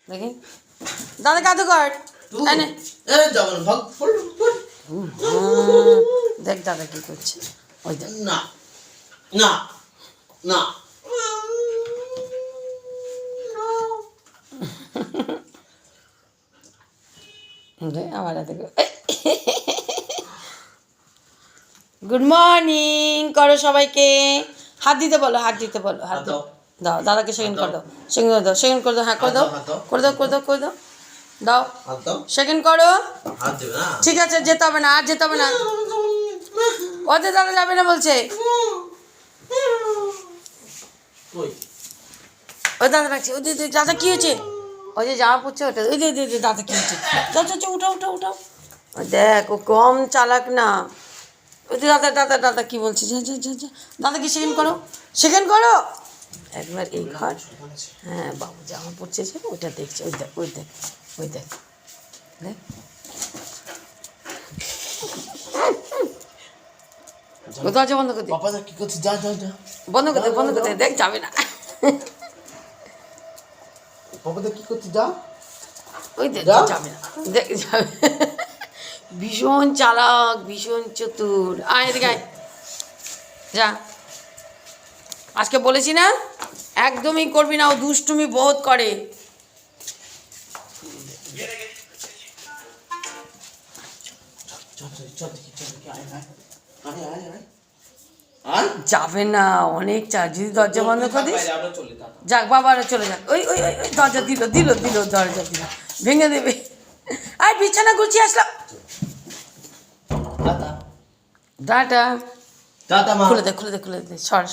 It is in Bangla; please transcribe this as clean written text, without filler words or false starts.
দেখি দাদা কাদু কর এনে দেখ দাদা কি করছে ওই দেখ না না না আমার হাতে গুড মর্নিং করো সবাইকে হাত দিতে বলো হাত দিতে বলো হাত দাও দাও দাদাকে সেকেন্ড করে দাও সেকেন্ড করে দাও সেকেন্ড করে দাও হ্যাঁ করে দাও করে দাও করে দাও করে দাও দাও সেকেন্ড করো ঠিক আছে যেতে হবে না আর যেতে হবে না ওদের দাদা যাবে না বলছে ওই দাদা রাখছে ওই দাদা কি হয়েছে ওই যে জামা পড়ছে ওটা ওই যে দাদা কি হয়েছে উঠাও উঠাও উঠাও দেখ ও কম চালাক না ওই যে দাদা দাদা দাদা কি বলছে যা যা যা যা দাদাকে সেকেন্ড করো একবার এই ঘর হ্যাঁ বাবু জামা পড়ছে যে ওইটা দেখছে ওই দেখ ওই দেখ ওই দেখ দেখ ও দরজা বন্ধ করে দে কি করছিস যা যা যা বন্ধ করে দে দেখ যাবে না বাবা কি করছিস যা ওই দেখ যাবে না দেখ যাবে ভীষণ চালাক ভীষণ চতুর আয় এদিকে আয় যা আজকে বলেছি না একদমই করবি না ও দুষ্টুমি বহুত করে যাবে না অনেক চার যদি দরজা বন্ধ করে দিস যাক বাবারা চলে যাক ওই ওই ওই দরজা দিল দরজা দিল ভেঙে দেবে আর বিছানা গুছিয়ে আসলাম টাটা খুলে দে সর